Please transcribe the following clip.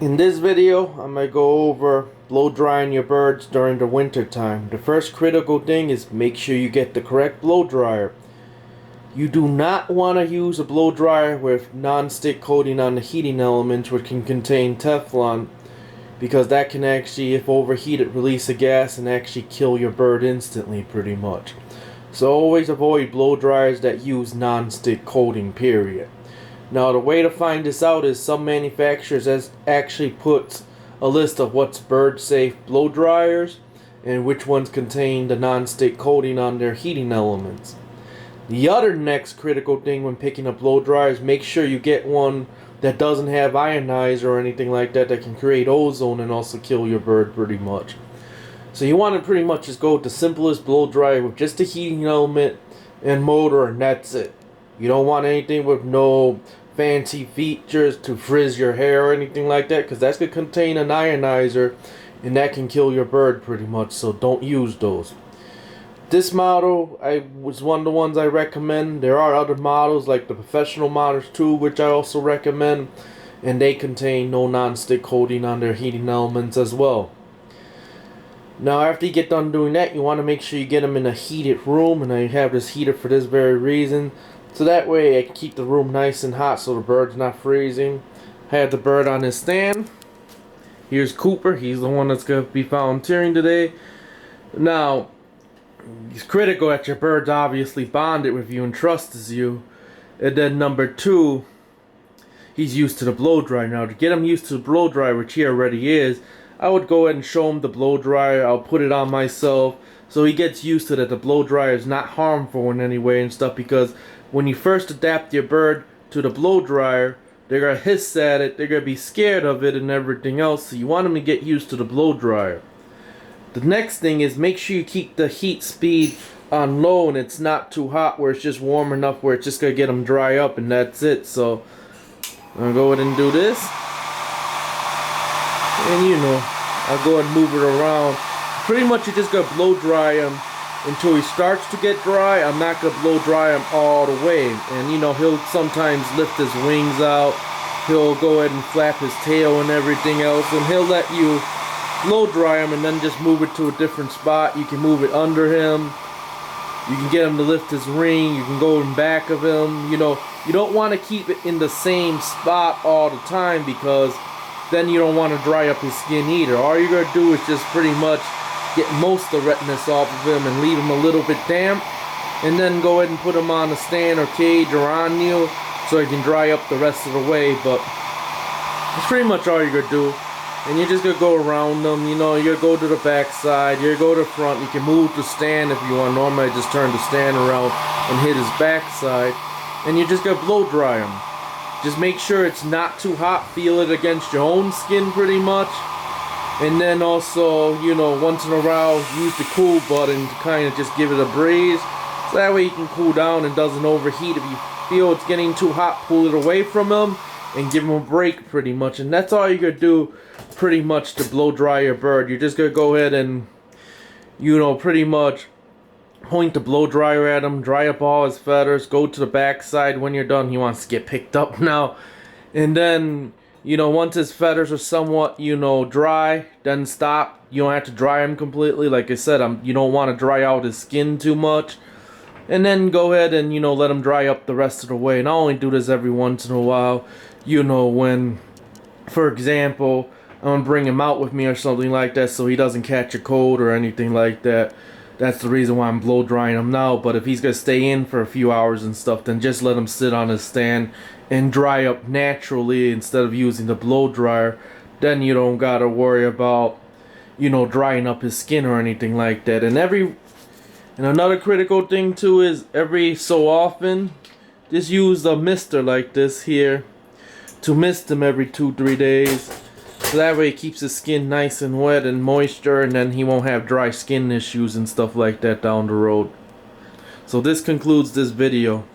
In this video, I'm going to go over blow drying your birds during the winter time. The first critical thing is make sure you get the correct blow dryer. You do not want to use a blow dryer with non-stick coating on the heating elements, which can contain Teflon, because that can actually, if overheated, release a gas and actually kill your bird instantly pretty much. So always avoid blow dryers that use non-stick coating, period. Now the way to find this out is some manufacturers actually put a list of what's bird safe blow dryers and which ones contain the non-stick coating on their heating elements. The other next critical thing when picking a blow dryer is make sure you get one that doesn't have ionizer or anything like that can create ozone and also kill your bird pretty much. So you want to pretty much just go with the simplest blow dryer with just the heating element and motor, and that's it. You don't want anything with no fancy features to frizz your hair or anything like that, because that's going to contain an ionizer and that can kill your bird pretty much, so don't use those. This model was one of the ones I recommend. There are other models like the professional models too, which I also recommend, and they contain no non-stick coating on their heating elements as well. Now after you get done doing that, you want to make sure you get them in a heated room, and I have this heater for this very reason. So that way I can keep the room nice and hot so the bird's not freezing. I have the bird on his stand. Here's Cooper. He's the one that's going to be volunteering today. Now, it's critical that your bird's obviously bonded with you and trusts you. And then number two, he's used to the blow dryer. Now to get him used to the blow dryer, which he already is, I would go ahead and show him the blow dryer. I'll put it on myself so he gets used to that the blow dryer is not harmful in any way and stuff, because when you first adapt your bird to the blow dryer, they're going to hiss at it, they're going to be scared of it and everything else, so you want them to get used to the blow dryer. The next thing is make sure you keep the heat speed on low and it's not too hot where it's just warm enough where it's just going to get them dry up, and that's it. So I'm going to go ahead and do this. And you know, I'll go ahead and move it around. Pretty much you're just going to blow dry him until he starts to get dry. I'm not going to blow dry him all the way. And you know, he'll sometimes lift his wings out. He'll go ahead and flap his tail and everything else. And he'll let you blow dry him and then just move it to a different spot. You can move it under him. You can get him to lift his ring. You can go in back of him. You know, you don't want to keep it in the same spot all the time, because then you don't want to dry up his skin either. All you're going to do is just pretty much get most of the redness off of him and leave him a little bit damp, and then go ahead and put him on a stand or cage or on you so he can dry up the rest of the way. But that's pretty much all you're going to do. And you're just going to go around them. You know, you're going to go to the back side, you're going to go to the front. You can move the stand if you want. Normally I just turn the stand around and hit his back side, and you're just going to blow dry him. Just make sure it's not too hot. Feel it against your own skin pretty much. And then also, you know, once in a while, use the cool button to kind of just give it a breeze. So that way you can cool down and doesn't overheat. If you feel it's getting too hot, pull it away from him and give him a break pretty much. And that's all you're going to do pretty much to blow dry your bird. You're just going to go ahead and, you know, pretty much point the blow dryer at him, dry up all his feathers, go to the back side. When you're done, he wants to get picked up now. And then, you know, once his feathers are somewhat, you know, dry, then stop. You don't have to dry him completely. Like I said, you don't want to dry out his skin too much. And then go ahead and, you know, let him dry up the rest of the way. And I only do this every once in a while. You know, when, for example, I'm going to bring him out with me or something like that so he doesn't catch a cold or anything like that. That's the reason why I'm blow drying him now. But if he's going to stay in for a few hours and stuff, then just let him sit on his stand and dry up naturally instead of using the blow dryer. Then you don't got to worry about, you know, drying up his skin or anything like that. And another critical thing too is every so often, just use a mister like this here to mist him every 2-3 days. So that way it keeps his skin nice and wet and moisture, and then he won't have dry skin issues and stuff like that down the road. So this concludes this video.